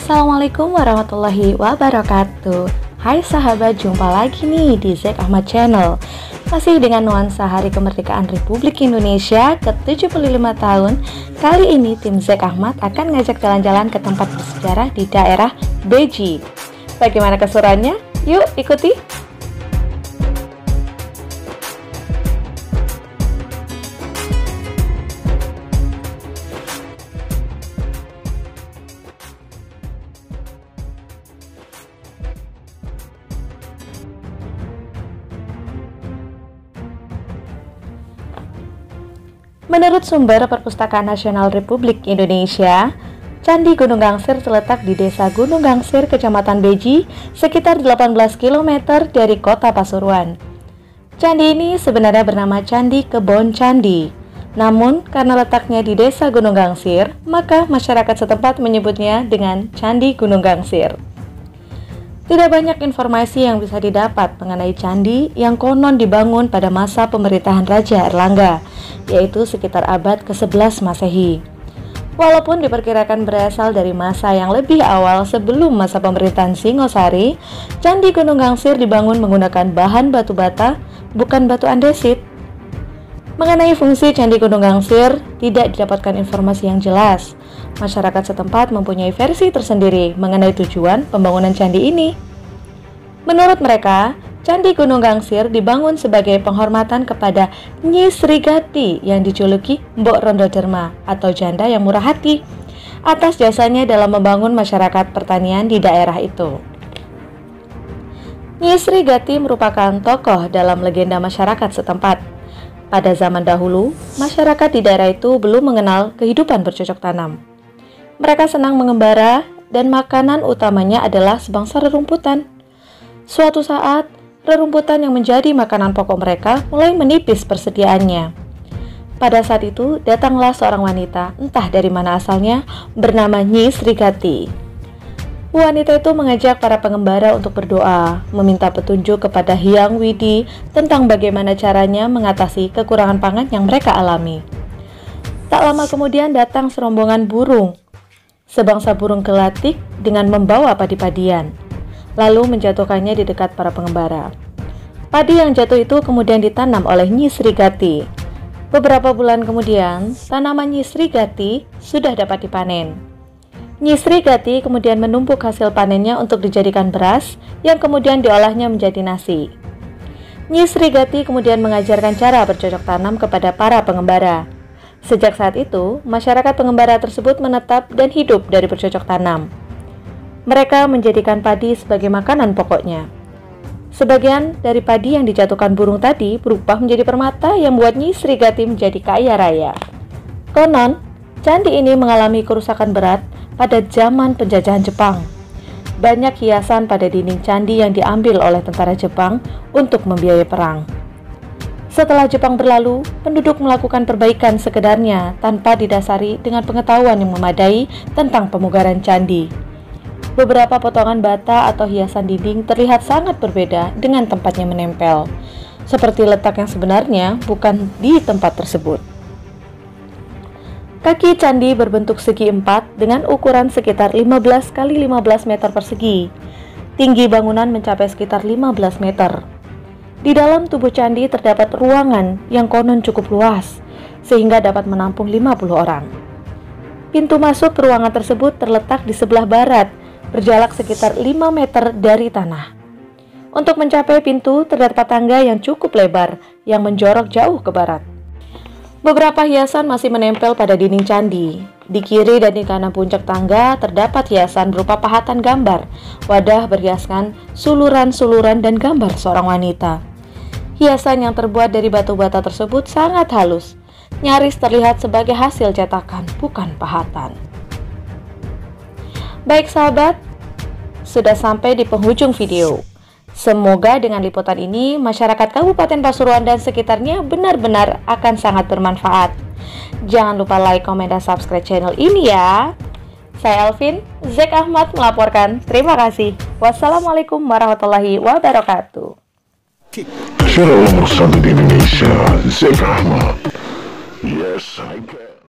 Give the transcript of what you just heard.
Assalamualaikum warahmatullahi wabarakatuh. Hai sahabat, jumpa lagi nih di Zack Ahmad Channel. Masih dengan nuansa Hari Kemerdekaan Republik Indonesia ke-75 tahun. Kali ini tim Zack Ahmad akan ngajak jalan-jalan ke tempat bersejarah di daerah Beji. Bagaimana keseruannya? Yuk ikuti! Menurut sumber Perpustakaan Nasional Republik Indonesia, Candi Gunung Gangsir terletak di Desa Gunung Gangsir, Kecamatan Beji, sekitar 18 km dari kota Pasuruan. Candi ini sebenarnya bernama Candi Kebon Candi. Namun, karena letaknya di Desa Gunung Gangsir, maka masyarakat setempat menyebutnya dengan Candi Gunung Gangsir. Tidak banyak informasi yang bisa didapat mengenai candi yang konon dibangun pada masa pemerintahan Raja Erlangga, yaitu sekitar abad ke-11 Masehi. Walaupun diperkirakan berasal dari masa yang lebih awal sebelum masa pemerintahan Singosari, Candi Gunung Gangsir dibangun menggunakan bahan batu bata, bukan batu andesit. Mengenai fungsi Candi Gunung Gangsir, tidak didapatkan informasi yang jelas. Masyarakat setempat mempunyai versi tersendiri mengenai tujuan pembangunan candi ini. Menurut mereka, Candi Gunung Gangsir dibangun sebagai penghormatan kepada Nyi Srigati yang dijuluki Mbok Rondo Derma atau janda yang murah hati atas jasanya dalam membangun masyarakat pertanian di daerah itu. Nyi Srigati merupakan tokoh dalam legenda masyarakat setempat. Pada zaman dahulu, masyarakat di daerah itu belum mengenal kehidupan bercocok tanam. Mereka senang mengembara dan makanan utamanya adalah sebangsa rerumputan. Suatu saat, rerumputan yang menjadi makanan pokok mereka mulai menipis persediaannya. Pada saat itu, datanglah seorang wanita, entah dari mana asalnya, bernama Nyi Srigati. Wanita itu mengajak para pengembara untuk berdoa, meminta petunjuk kepada Hyang Widi tentang bagaimana caranya mengatasi kekurangan pangan yang mereka alami. Tak lama kemudian datang serombongan burung, sebangsa burung gelatik dengan membawa padi-padian, lalu menjatuhkannya di dekat para pengembara. Padi yang jatuh itu kemudian ditanam oleh Nyi Srigati. Beberapa bulan kemudian, tanaman Nyi Srigati sudah dapat dipanen. Nyi Srigati kemudian menumpuk hasil panennya untuk dijadikan beras yang kemudian diolahnya menjadi nasi. Nyi Srigati kemudian mengajarkan cara bercocok tanam kepada para pengembara. Sejak saat itu, masyarakat pengembara tersebut menetap dan hidup dari bercocok tanam. Mereka menjadikan padi sebagai makanan pokoknya. Sebagian dari padi yang dijatuhkan burung tadi berubah menjadi permata yang membuat Nyi Srigati menjadi kaya raya. Konon, candi ini mengalami kerusakan berat pada zaman penjajahan Jepang. Banyak hiasan pada dinding candi yang diambil oleh tentara Jepang untuk membiayai perang. Setelah Jepang berlalu, penduduk melakukan perbaikan sekedarnya tanpa didasari dengan pengetahuan yang memadai tentang pemugaran candi. Beberapa potongan bata atau hiasan dinding terlihat sangat berbeda dengan tempatnya menempel, seperti letak yang sebenarnya bukan di tempat tersebut. Kaki candi berbentuk segi empat dengan ukuran sekitar 15 x 15 meter persegi. Tinggi bangunan mencapai sekitar 15 meter. Di dalam tubuh candi terdapat ruangan yang konon cukup luas, sehingga dapat menampung 50 orang. Pintu masuk ruangan tersebut terletak di sebelah barat, berjarak sekitar 5 meter dari tanah. Untuk mencapai pintu terdapat tangga yang cukup lebar yang menjorok jauh ke barat. Beberapa hiasan masih menempel pada dinding candi. Di kiri dan di kanan puncak tangga terdapat hiasan berupa pahatan gambar, wadah berhiaskan suluran-suluran dan gambar seorang wanita. Hiasan yang terbuat dari batu bata tersebut sangat halus, nyaris terlihat sebagai hasil cetakan, bukan pahatan. Baik sahabat, sudah sampai di penghujung video. Semoga dengan liputan ini, masyarakat Kabupaten Pasuruan dan sekitarnya benar-benar akan sangat bermanfaat. Jangan lupa like, komen, dan subscribe channel ini ya. Saya Elvin, Zack Ahmad melaporkan. Terima kasih. Wassalamualaikum warahmatullahi wabarakatuh. Channel nomor 1 di Indonesia, Zack Ahmad. Yes, I can.